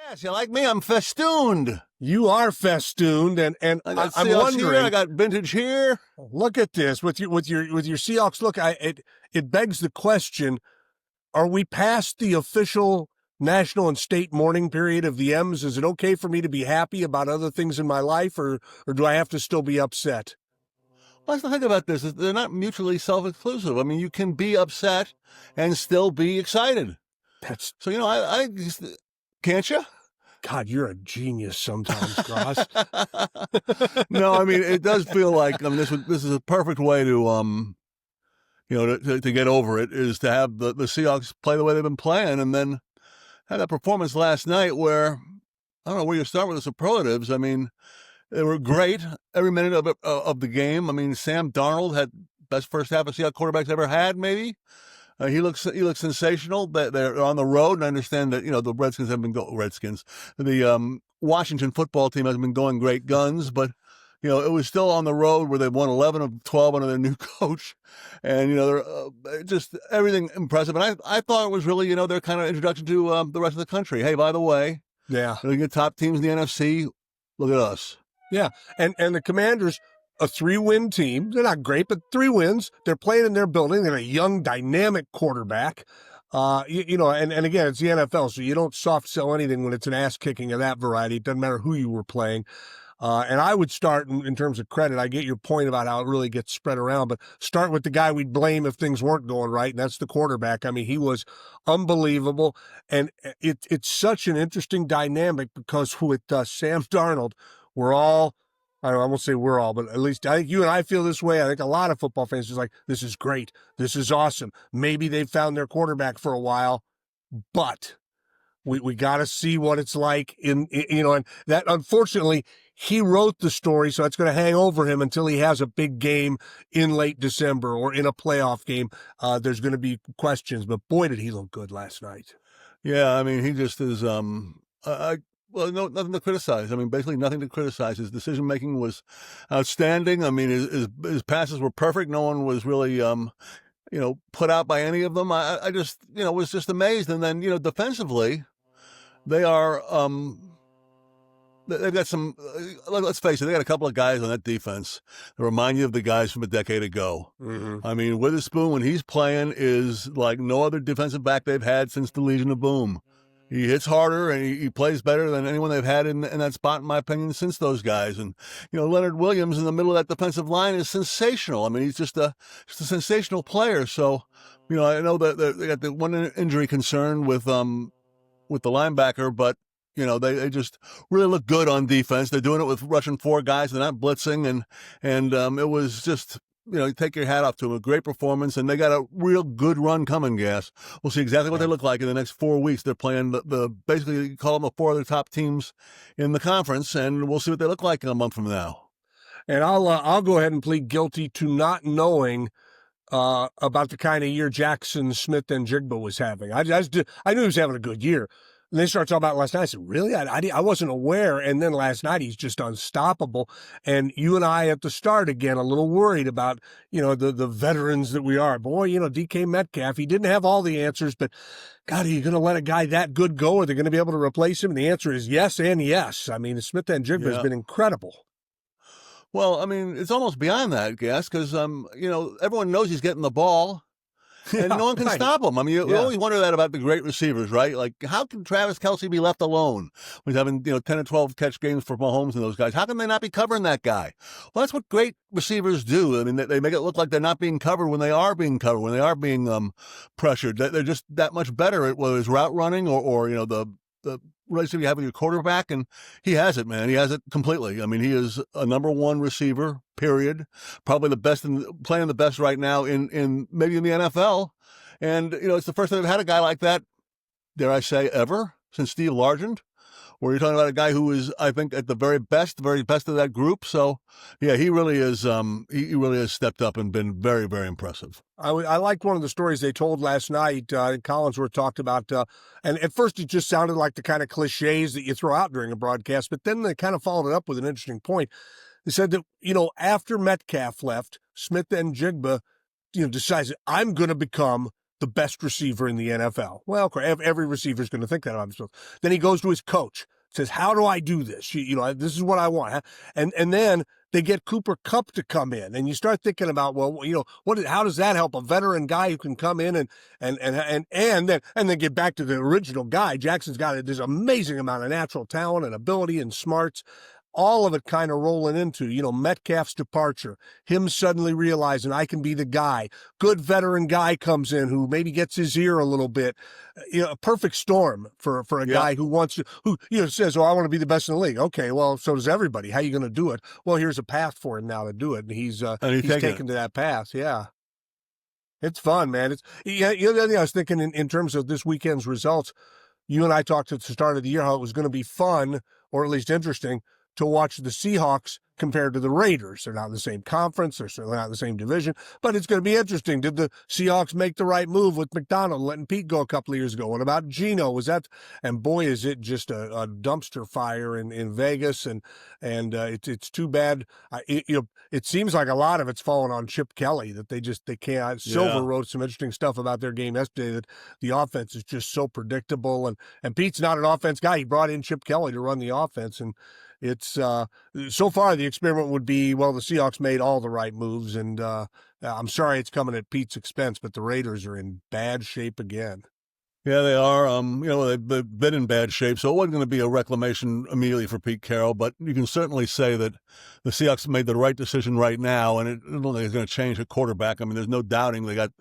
Yes, you like me? I'm festooned. You are festooned, and I'm wondering. Here, I got vintage here. Look at this with your Seahawks. Look, it begs the question: are we past the official national and state mourning period of the M's? Is it okay for me to be happy about other things in my life, or do I have to still be upset? Well, that's the thing about this is they're not mutually self-exclusive. I mean, you can be upset and still be excited. That's so. I just, can't you? God, you're a genius sometimes, Groz. No, I mean, it does feel like this is a perfect way to to get over it, is to have the Seahawks play the way they've been playing, and then have that performance last night where I don't know where you start with the superlatives. I mean, they were great every minute of the game. I mean, Sam Darnold had best first half a Seahawks quarterback's ever had, maybe. He looks sensational. They're on the road, and I understand that the Redskins have been the Washington football team has been going great guns, but it was still on the road where they won 11 of 12 under their new coach, and they're just everything impressive. And I thought it was really their kind of introduction to the rest of the country. Hey, by the way, yeah, they get top teams in the NFC. Look at us. Yeah, and the Commanders, a 3-win team. They're not great, but 3 wins. They're playing in their building. They're a young, dynamic quarterback. And again, it's the NFL, so you don't soft sell anything when it's an ass kicking of that variety. It doesn't matter who you were playing. And I would start in terms of credit. I get your point about how it really gets spread around, but start with the guy we'd blame if things weren't going right, and that's the quarterback. I mean, he was unbelievable, and it's such an interesting dynamic because with Sam Darnold, we're all, I won't say we're all, but at least I think you and I feel this way. I think a lot of football fans is like, this is great. This is awesome. Maybe they've found their quarterback for a while, but we got to see what it's like and that, unfortunately, he wrote the story, so it's going to hang over him until he has a big game in late December or in a playoff game. There's going to be questions, but boy, did he look good last night. Yeah, I mean, he just is, well, no, nothing to criticize. I mean, basically nothing to criticize. His decision-making was outstanding. I mean, his passes were perfect. No one was really, put out by any of them. I just, was just amazed. And then, defensively, they are, they've got some, let's face it, they got a couple of guys on that defense that remind you of the guys from a decade ago. Mm-hmm. I mean, Witherspoon, when he's playing, is like no other defensive back they've had since the Legion of Boom. He hits harder and he plays better than anyone they've had in that spot, in my opinion, since those guys. And, Leonard Williams in the middle of that defensive line is sensational. I mean, he's just a sensational player. So, I know that they got the one injury concern with the linebacker, but, they just really look good on defense. They're doing it with rushing 4 guys. They're not blitzing. And it was just, you take your hat off to them. A great performance, and they got a real good run coming, Gas. We'll see exactly what they look like in the next 4 weeks. They're playing basically, you call them the 4 other top teams in the conference, and we'll see what they look like in a month from now. And I'll go ahead and plead guilty to not knowing about the kind of year Jackson Smith and Jigba was having. I knew he was having a good year. And they started talking about it last night. I said, really? I wasn't aware. And then last night, he's just unstoppable. And you and I at the start, again, a little worried about, the veterans that we are. Boy, DK Metcalf, he didn't have all the answers, but God, are you going to let a guy that good go? Are they going to be able to replace him? And the answer is yes and yes. I mean, Smith and Jigba has been incredible. Well, I mean, it's almost beyond that, Gas, because, everyone knows he's getting the ball. And no one can stop him. I mean, you always wonder that about the great receivers, right? Like, how can Travis Kelce be left alone when he's having, 10 or 12 catch games for Mahomes and those guys? How can they not be covering that guy? Well, that's what great receivers do. I mean, they make it look like they're not being covered when they are being covered, when they are being pressured. They're just that much better at whether it's route running or the relationship you have with your quarterback, and he has it, man. He has it completely. I mean, he is a number 1 receiver, period. Probably the best, playing the best right now in maybe in the NFL. And, it's the first time they've had a guy like that, dare I say, ever, since Steve Largent, where you're talking about a guy who is, I think, at the very best of that group. So, yeah, he really is, he really has stepped up and been very, very impressive. I liked one of the stories they told last night. Collinsworth talked about, and at first it just sounded like the kind of cliches that you throw out during a broadcast, but then they kind of followed it up with an interesting point. They said that, after Metcalf left, Smith and Jigba, decides I'm going to become the best receiver in the NFL. Well, every receiver is going to think that about himself. Then he goes to his coach, says, how do I do this? This is what I want. And then they get Cooper Kupp to come in, and you start thinking about, well, how does that help a veteran guy who can come in and then get back to the original guy? Jackson's got this amazing amount of natural talent and ability and smarts. All of it kind of rolling into, Metcalf's departure, him suddenly realizing I can be the guy. Good veteran guy comes in who maybe gets his ear a little bit. A perfect storm for a guy who wants to, says, I want to be the best in the league. Okay, well, so does everybody. How are you going to do it? Well, here's a path for him now to do it. And he's taken to that path. Yeah. It's fun, man. The other thing I was thinking in terms of this weekend's results, you and I talked at the start of the year how it was going to be fun, or at least interesting, to watch the Seahawks compared to the Raiders. They're not in the same conference. They're certainly not in the same division, but it's going to be interesting. Did the Seahawks make the right move with McDonald letting Pete go a couple of years ago? What about Geno? And boy, is it just a dumpster fire in Vegas. And it's too bad. It seems like a lot of it's fallen on Chip Kelly that they can't. Silver wrote some interesting stuff about their game yesterday, that the offense is just so predictable. And Pete's not an offense guy. He brought in Chip Kelly to run the offense, and it's so far the experiment would be, well, the Seahawks made all the right moves, and I'm sorry it's coming at Pete's expense, but the Raiders are in bad shape again. Yeah, they are. They've been in bad shape, so it wasn't going to be a reclamation immediately for Pete Carroll, but you can certainly say that the Seahawks made the right decision right now, and I don't think it's going to change a quarterback. I mean, there's no doubting they got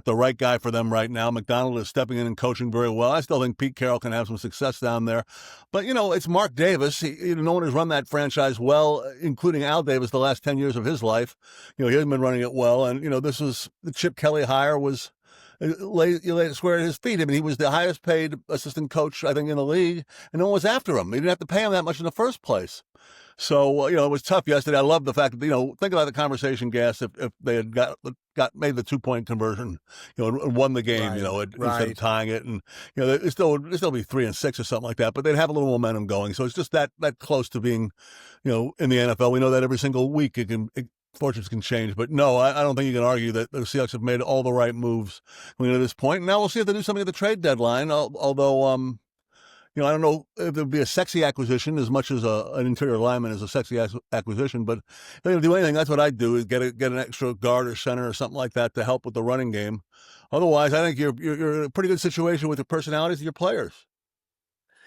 the right guy for them right now. McDonald is stepping in and coaching very well. I still think Pete Carroll can have some success down there, but it's Mark Davis. No one has run that franchise well, including Al Davis, the last 10 years of his life. He hasn't been running it well, and this was the Chip Kelly hire was. Lay it square at his feet. I mean, he was the highest paid assistant coach, I think, in the league, and no one was after him. He didn't have to pay him that much in the first place. So, it was tough yesterday. I love the fact that, think about the conversation, Gas, if they had made the 2-point conversion, and won the game, instead of tying it. And, it'd still be 3-6 or something like that, but they'd have a little momentum going. So it's just that close to being, in the NFL. We know that every single week fortunes can change, but no, I don't think you can argue that the Seahawks have made all the right moves going to this point. Now we'll see if they do something at the trade deadline. Although, I don't know if there'll be a sexy acquisition as much as an interior lineman is a sexy acquisition. But if they're going to do anything, that's what I'd do: is get an extra guard or center or something like that to help with the running game. Otherwise, I think you're in a pretty good situation with the personalities of your players.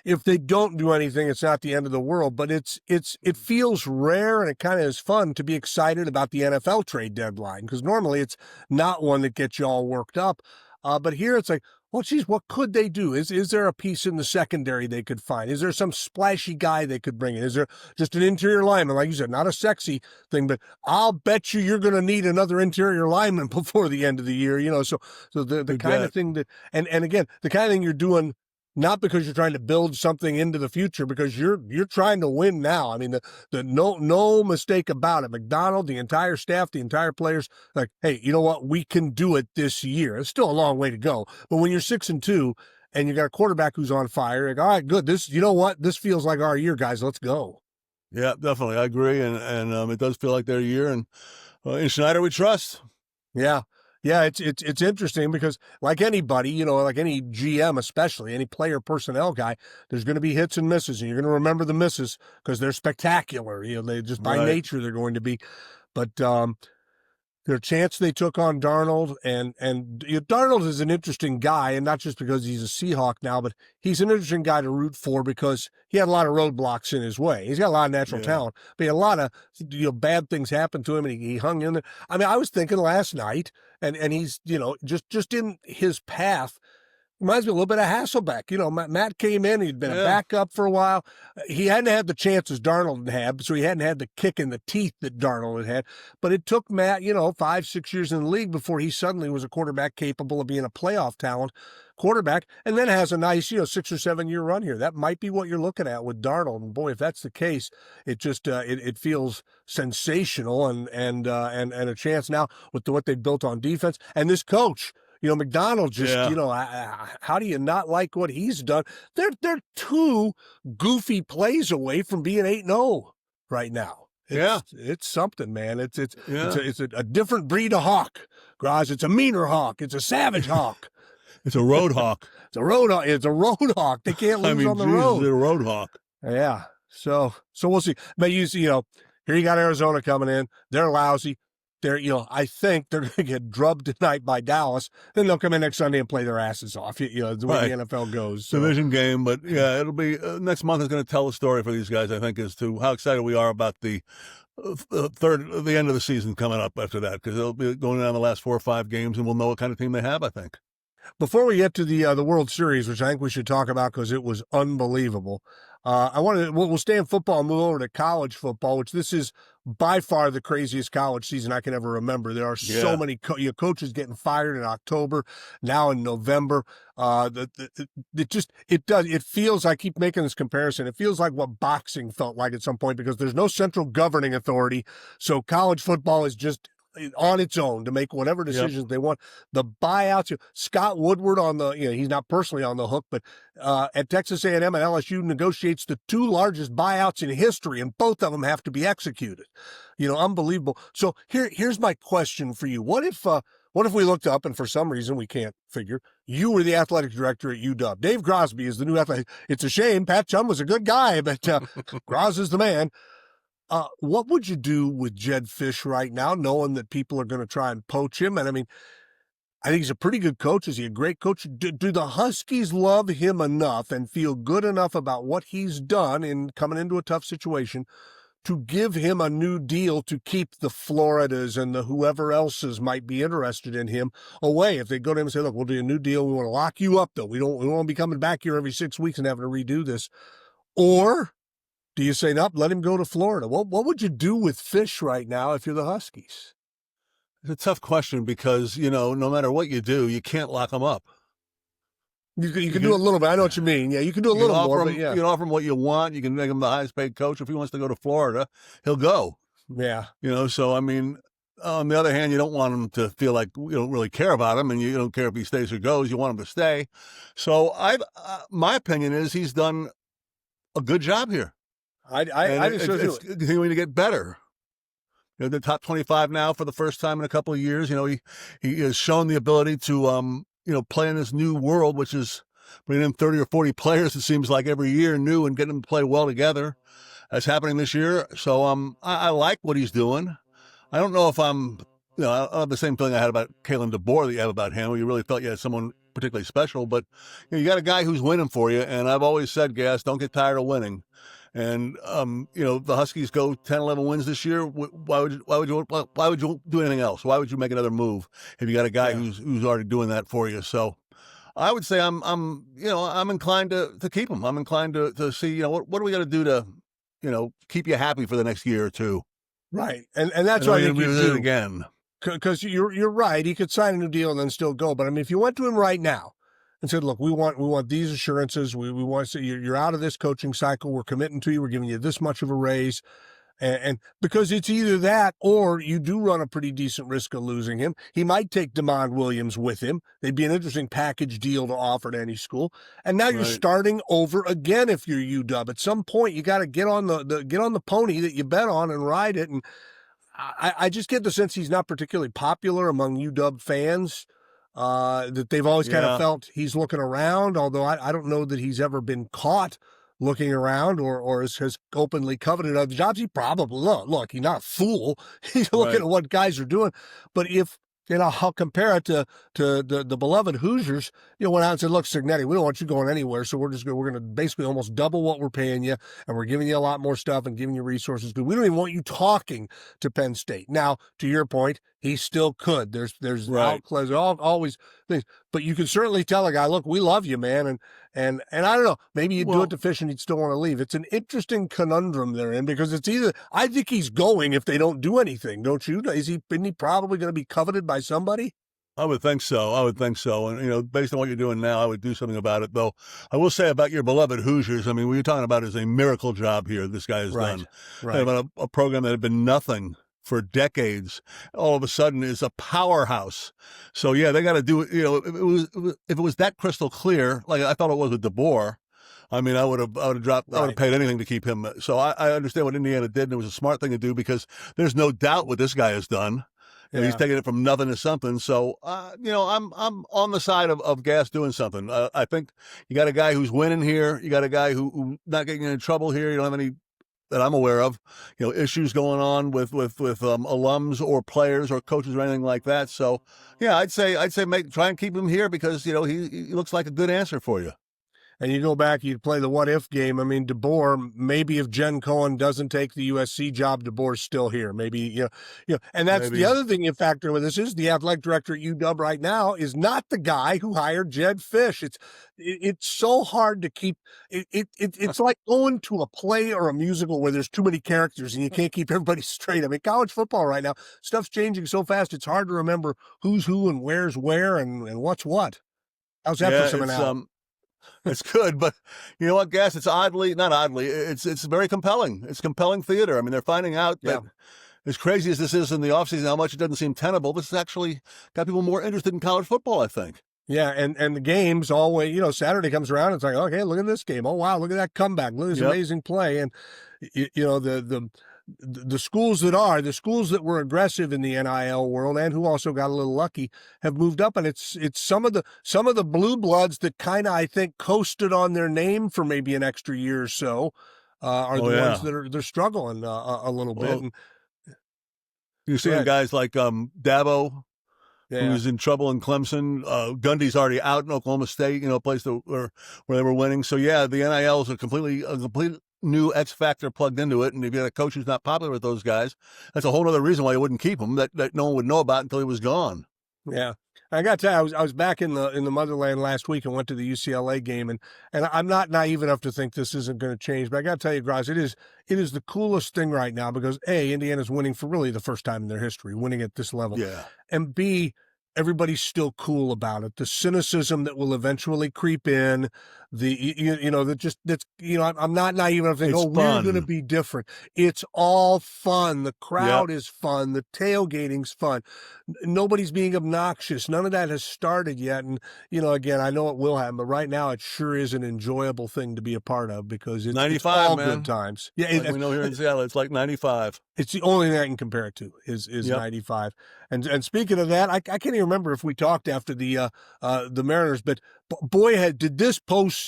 If they don't do anything, it's not the end of the world, but it feels rare, and it kind of is fun to be excited about the NFL trade deadline, because normally it's not one that gets you all worked up. But here it's like, well, geez, what could they do? Is there a piece in the secondary they could find? Is there some splashy guy they could bring in? Is there just an interior lineman? Like you said, not a sexy thing, but I'll bet you're going to need another interior lineman before the end of the year. So the kind of thing that, and again, the kind of thing you're doing, not because you're trying to build something into the future, because you're trying to win now. I mean, the no mistake about it. McDonald, the entire staff, the entire players, like, hey, you know what? We can do it this year. It's still a long way to go, but when you're 6-2 and you got a quarterback who's on fire, like, all right, good. You know what? This feels like our year, guys. Let's go. Yeah, definitely, I agree, and it does feel like their year. And in Schneider, we trust. Yeah. Yeah, it's interesting because, like anybody, like any GM, especially any player personnel guy, there's going to be hits and misses, and you're going to remember the misses because they're spectacular. They just by nature they're going to be. But their chance they took on Darnold, and Darnold is an interesting guy, and not just because he's a Seahawk now, but he's an interesting guy to root for because he had a lot of roadblocks in his way. He's got a lot of natural talent, but he had a lot of bad things happen to him, and he hung in there. I mean, I was thinking last night, and he's just in his path. Reminds me a little bit of Hasselbeck. Matt came in. He'd been a backup for a while. He hadn't had the chances Darnold had, so he hadn't had the kick in the teeth that Darnold had. But it took Matt, 5-6 years in the league before he suddenly was a quarterback capable of being a playoff talent quarterback, and then has a nice, 6 or 7 year run here. That might be what you're looking at with Darnold. And boy, if that's the case, it just it feels sensational and a chance now with what they've built on defense and this coach. McDonald just, how do you not like what he's done? They're 2 goofy plays away from being 8-0 right now. It's something, man. It's Yeah. a different breed of hawk, Groz. It's a meaner hawk. It's a savage hawk. It's a road hawk. It's a road hawk. It's a road hawk. They can't lose on the road. It's a road hawk. Yeah. So we'll see. But here you got Arizona coming in. They're lousy. I think they're going to get drubbed tonight by Dallas. Then they'll come in next Sunday and play their asses off. The way the NFL goes. So. Division game, but yeah, it'll be next month is going to tell the story for these guys. I think as to how excited we are about the end of the season coming up after that, because they'll be going down the last 4 or 5 games, and we'll know what kind of team they have. I think. Before we get to the World Series, which I think we should talk about because it was unbelievable. We'll stay in football and move over to college football, which this is by far the craziest college season I can ever remember. There are so many coaches getting fired in October, now in November. It feels, I keep making this comparison, it feels like what boxing felt like at some point, because there's no central governing authority. So college football is just on its own to make whatever decisions they want. The buyouts, Scott Woodward he's not personally on the hook, but at Texas A&M and LSU negotiates the 2 largest buyouts in history, and both of them have to be executed. Unbelievable. So here's my question for you. What if we looked up and for some reason we can't figure, you were the athletic director at UW. Dave Grosby is the new athletic. It's a shame. Pat Chum was a good guy, but Groz is the man. What would you do with Jedd Fisch right now, knowing that people are going to try and poach him? And I mean, I think he's a pretty good coach. Is he a great coach? Do the Huskies love him enough and feel good enough about what he's done in coming into a tough situation to give him a new deal to keep the Floridas and the whoever else's might be interested in him away? If they go to him and say, look, we'll do a new deal. We want to lock you up, though. We don't want to be coming back here every 6 weeks and having to redo this. Or do you say, nope, let him go to Florida? What would you do with Fisch right now if you're the Huskies? It's a tough question because, no matter what you do, you can't lock them up. You can do a little bit. I know what you mean. Yeah, you can do a little more. You can offer him what you want. You can make him the highest paid coach. If he wants to go to Florida, he'll go. Yeah. So, I mean, on the other hand, you don't want him to feel like you don't really care about him, and you don't care if he stays or goes. You want him to stay. So, my opinion is he's done a good job here. It's continuing to get better. The top 25 now for the first time in a couple of years. He has shown the ability to play in this new world, which is bringing in 30 or 40 players. It seems like every year new, and getting them to play well together. That's happening this year. So I like what he's doing. I don't know if I don't have the same feeling I had about Kalen DeBoer that you have about him, where you really felt you had someone particularly special. But you got a guy who's winning for you, and I've always said, Gas, don't get tired of winning. And the Huskies go 10, 11 wins this year. Why would you do anything else? Why would you make another move if you got a guy who's already doing that for you? So I would say I'm inclined to keep him. I'm inclined to see what do we got to do to keep you happy for the next year or two. Right, and that's why I think you do again. Because you're right. He could sign a new deal and then still go. But I mean, if you went to him right now and said, look, we want these assurances. We want to say you're out of this coaching cycle. We're committing to you. We're giving you this much of a raise. And because it's either that or you do run a pretty decent risk of losing him. He might take DeMond Williams with him. They'd be an interesting package deal to offer to any school. And now you're starting over again if you're UW. At some point, you got to get on the pony that you bet on and ride it. And I just get the sense he's not particularly popular among UW fans. That they've always kind of felt he's looking around, although I don't know that he's ever been caught looking around or has openly coveted other jobs. He probably, look, he's not a fool. He's looking at what guys are doing. But if, I'll compare it to the beloved Hoosiers, went out and said, look, Cignetti, we don't want you going anywhere, so we're going to basically almost double what we're paying you, and we're giving you a lot more stuff and giving you resources. We don't even want you talking to Penn State. Now, to your point, he still could. There's outlets, always things. But you can certainly tell a guy, look, we love you, man. And I don't know, maybe you'd do it to Fisch and he'd still want to leave. It's an interesting conundrum they're in, because it's either, I think he's going if they don't do anything, don't you? Isn't he probably going to be coveted by somebody? I would think so. And, based on what you're doing now, I would do something about it. Though I will say about your beloved Hoosiers, I mean, what you're talking about is a miracle job here this guy has done. Right. About a program that had been nothing for decades, all of a sudden is a powerhouse. So yeah, they got to do it. If it was that crystal clear, like I thought it was with DeBoer, I mean, I would have dropped. I would have Right. paid anything to keep him. So I understand what Indiana did, and it was a smart thing to do because there's no doubt what this guy has done. He's Yeah. taking it from nothing to something. So, I'm on the side of Gas doing something. I think you got a guy who's winning here. You got a guy who not getting in trouble here. You don't have any that I'm aware of, issues going on with alums or players or coaches or anything like that. So, yeah, I'd say try and keep him here because he looks like a good answer for you. And you go back, you play the what-if game. I mean, DeBoer, maybe if Jen Cohen doesn't take the USC job, DeBoer's still here. Maybe, and that's the other thing you factor with this is the athletic director at UW right now is not the guy who hired Jedd Fisch. It's so hard to keep it's like going to a play or a musical where there's too many characters and you can't keep everybody straight. I mean, college football right now, stuff's changing so fast, it's hard to remember who's who and where's where and what's what. How's that for some analysis? It's good, but you know what, Gas? It's not oddly. It's very compelling. It's compelling theater. I mean, they're finding out that as crazy as this is in the offseason, how much it doesn't seem tenable, this has actually got people more interested in college football, I think. Yeah, and the games always, Saturday comes around, it's like, okay, look at this game. Oh, wow, look at that comeback. Look at this amazing play. And, the schools that were aggressive in the NIL world and who also got a little lucky have moved up. And it's some of the blue bloods that kind of, I think, coasted on their name for maybe an extra year or so are the ones that they're struggling a little bit. And, you're seeing guys like Dabo, who's in trouble in Clemson. Gundy's already out in Oklahoma State, a place where they were winning. So, yeah, the NIL is a complete new X factor plugged into it. And if you got a coach who's not popular with those guys, that's a whole other reason why you wouldn't keep him that no one would know about until he was gone. Yeah. I got to tell you, I was back in the motherland last week and went to the UCLA game, and I'm not naive enough to think this isn't going to change, but I got to tell you, Groz, it is the coolest thing right now because A, Indiana's winning for really the first time in their history, winning at this level. Yeah. And B, everybody's still cool about it. The cynicism that will eventually creep in, I'm not naive enough to think, we're going to be different. It's all fun. The crowd is fun. The tailgating's fun. Nobody's being obnoxious. None of that has started yet. And, again, I know it will happen, but right now it sure is an enjoyable thing to be a part of because it's 95, all man. good times. Yeah. Like we know here in Seattle, it's like 95. It's the only thing I can compare it to is 95. And speaking of that, I can't even remember if we talked after the Mariners, but boy, did this postseason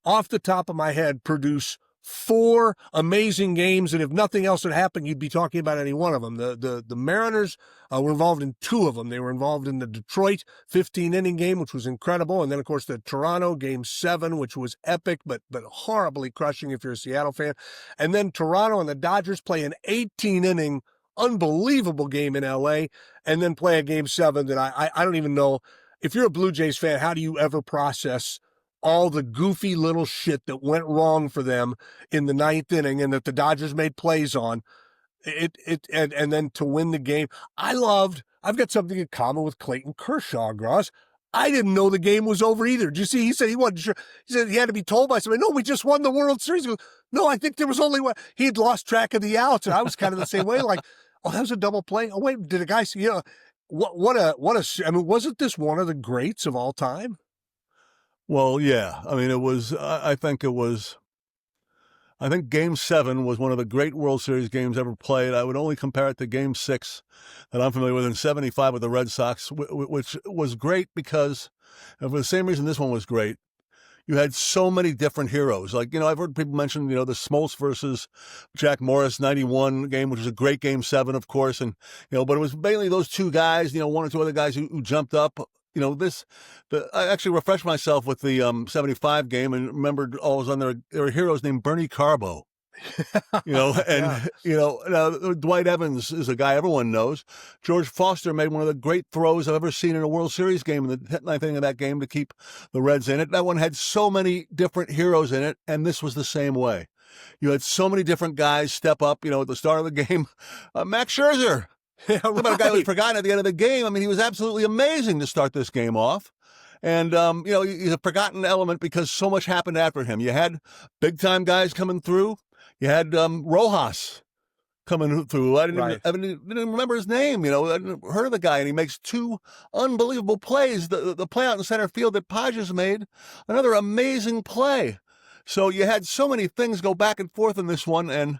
off the top of my head produce 4 amazing games, and if nothing else had happened, you'd be talking about any one of them. The Mariners were involved in 2 of them. They were involved in the Detroit 15-inning game, which was incredible, and then, of course, the Toronto Game 7, which was epic, but horribly crushing if you're a Seattle fan. And then Toronto and the Dodgers play an 18-inning unbelievable game in L.A., and then play a Game 7 that I don't even know. If you're a Blue Jays fan, how do you ever process all the goofy little shit that went wrong for them in the 9th inning and that the Dodgers made plays on and then to win the game? I've got something in common with Clayton Kershaw, Groz. I didn't know the game was over either. Did you see? He said he wasn't sure. He said he had to be told by somebody, no, we just won the World Series. He goes, no, I think there was only one. He had lost track of the outs. And I was kind of the same way. Like, oh, that was a double play. Oh, wait, did a guy see, I mean, wasn't this one of the greats of all time? Well, yeah. I mean, it was, I think Game 7 was one of the great World Series games ever played. I would only compare it to Game 6 that I'm familiar with in 75 with the Red Sox, which was great because, and for the same reason this one was great, you had so many different heroes. Like, I've heard people mention, the Smoltz versus Jack Morris 91 game, which was a great Game 7, of course. And, but it was mainly those 2 guys, 1 or 2 other guys who jumped up. I actually refreshed myself with the 75 game and remembered all was on there. There were heroes named Bernie Carbo, and, now Dwight Evans is a guy everyone knows. George Foster made one of the great throws I've ever seen in a World Series game in the 9th inning of that game to keep the Reds in it. That one had so many different heroes in it, and this was the same way. You had so many different guys step up, at the start of the game. Max Scherzer. Yeah, right. About a guy who was forgotten at the end of the game. I mean, he was absolutely amazing to start this game off. And, he's a forgotten element because so much happened after him. You had big-time guys coming through. You had Rojas coming through. I didn't even remember his name. I hadn't heard of the guy, and he makes 2 unbelievable plays. The play out in center field that Pages made, another amazing play. So you had so many things go back and forth in this one, and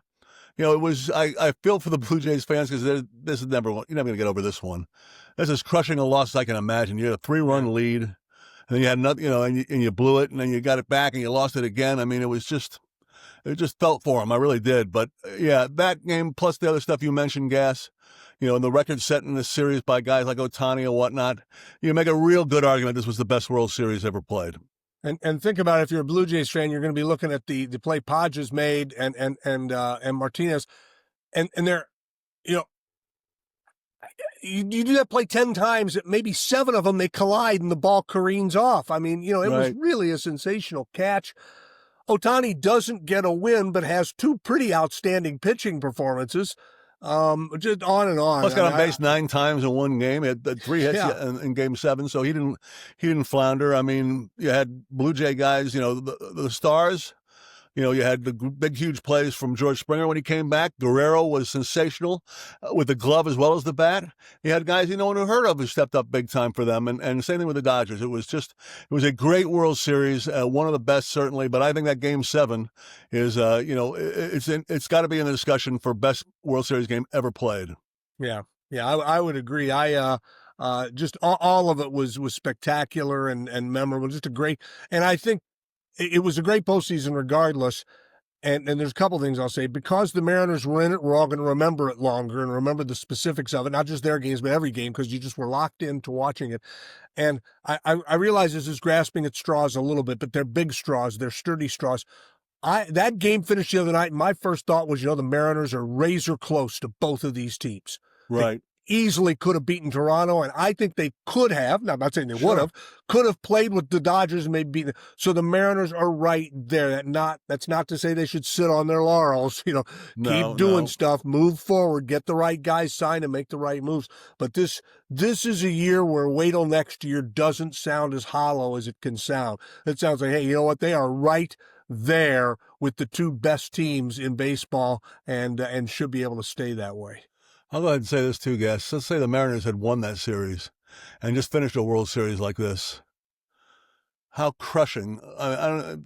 it was. I feel for the Blue Jays fans because this is you're never going to get over this one. This is crushing a loss I can imagine. You had a 3-run lead, and then you had nothing, and you blew it, and then you got it back, and you lost it again. I mean, it just felt for him. I really did. But yeah, that game plus the other stuff you mentioned, Gas. And the record set in this series by guys like Ohtani or whatnot, you make a real good argument this was the best World Series ever played. And think about it, if you're a Blue Jays fan, you're going to be looking at the play Podges made and Martinez, and they're, you do that play 10 times, maybe 7 of them they collide and the ball careens off. I mean, it was really a sensational catch. Ohtani doesn't get a win, but has 2 pretty outstanding pitching performances. Just on and on. Plus got on base 9 times in one game. He had 3 hits in Game 7, so he didn't flounder. I mean, you had Blue Jay guys, the stars. You had the big, huge plays from George Springer when he came back. Guerrero was sensational with the glove as well as the bat. You had guys no one had heard of who stepped up big time for them, and same thing with the Dodgers. It was a great World Series, one of the best certainly. But I think that Game 7 is, it's got to be in the discussion for best World Series game ever played. Yeah, I would agree. Just all of it was spectacular and memorable. Just a great, and I think. It was a great postseason regardless, and there's a couple things I'll say. Because the Mariners were in it, we're all going to remember it longer and remember the specifics of it, not just their games, but every game, because you just were locked into watching it. And I realize this is grasping at straws a little bit, but they're big straws. They're sturdy straws. That game finished the other night, and my first thought was, the Mariners are razor close to both of these teams. Right. Easily could have beaten Toronto, and I think they could have. Now, I'm not saying they would have. Could have played with the Dodgers and maybe beaten. So the Mariners are right there. That's not to say they should sit on their laurels. Keep doing stuff, move forward, get the right guys signed, and make the right moves. But this is a year where wait till next year doesn't sound as hollow as it can sound. It sounds like, hey, you know what? They are right there with the 2 best teams in baseball, and should be able to stay that way. I'll go ahead and say this too, guys. Let's say the Mariners had won that series and just finished a World Series like this. How crushing. I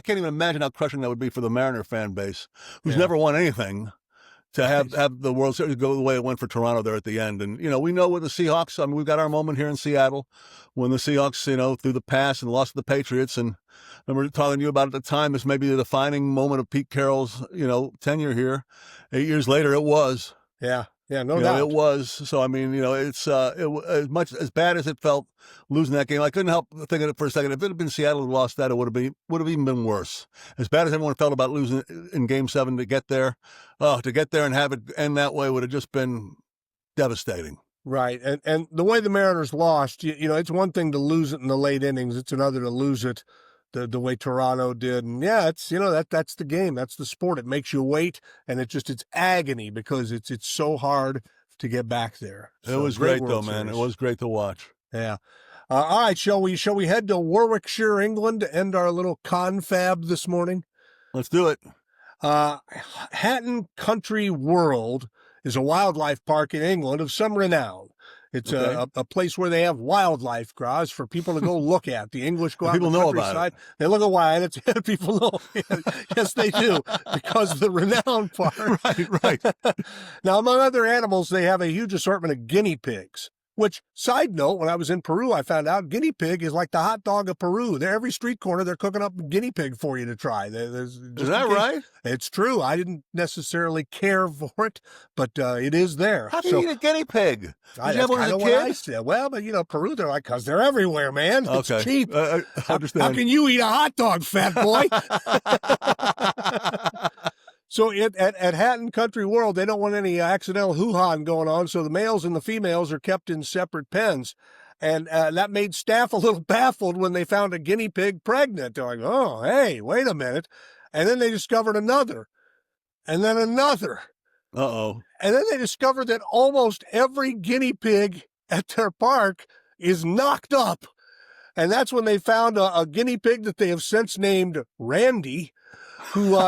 can't even imagine how crushing that would be for the Mariner fan base, who's never won anything, to have the World Series go the way it went for Toronto there at the end. And, we know with the Seahawks, I mean, we've got our moment here in Seattle when the Seahawks, through the pass and lost to the Patriots. And I remember talking to you about at the time, this may be the defining moment of Pete Carroll's, tenure here. 8 years later, it was. Yeah, no doubt. It was. So, I mean, it's as much as bad as it felt losing that game. I couldn't help thinking it for a second. If it had been Seattle who lost that, it would have even been worse. As bad as everyone felt about losing in Game 7 to get there and have it end that way would have just been devastating. Right, and the way the Mariners lost, it's one thing to lose it in the late innings. It's another to lose it the way Toronto did. And yeah, it's, that's the game. That's the sport. It makes you wait, and it's agony because it's so hard to get back there. So, it was great though, man. It was great to watch. Yeah. All right, shall we head to Warwickshire, England to end our little confab this morning? Let's do it. Hatton Country World is a wildlife park in England of some renown. It's a place where they have wildlife, Groz, for people to go look at. The English go out people the know countryside. about it. They look at wild. People know. Yes, they do, because of the renowned part. Right. Now, among other animals, they have a huge assortment of guinea pigs. Which, side note, when I was in Peru, I found out guinea pig is like the hot dog of Peru. Every street corner, they're cooking up guinea pig for you to try. Is that right? It's true. I didn't necessarily care for it, but it is there. How can you eat a guiney pig? Did you have one as a kid? I said. Well, but Peru, they're like, because they're everywhere, man. It's cheap. I understand. How can you eat a hot dog, fat boy? So at Hatton Country World, they don't want any accidental hoo-ha going on, so the males and the females are kept in separate pens. And that made staff a little baffled when they found a guinea pig pregnant. They're like, oh, hey, wait a minute. And then they discovered another, and then another. Uh-oh. And then they discovered that almost every guinea pig at their park is knocked up. And that's when they found a guinea pig that they have since named Randy, who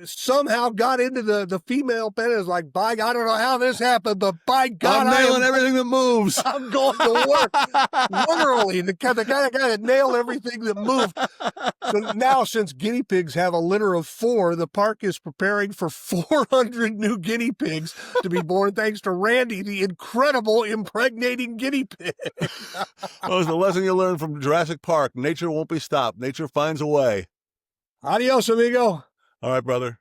somehow got into the female pen and is like, by God, I don't know how this happened, but by God, I'm nailing everything that moves. I'm going to work. Literally, the kind of guy that nailed everything that moved. So now, since guinea pigs have a litter of 4, the park is preparing for 400 new guinea pigs to be born thanks to Randy, the incredible impregnating guinea pig. Well, it's the lesson you learn from Jurassic Park. Nature won't be stopped. Nature finds a way. Adios, amigo. All right, brother.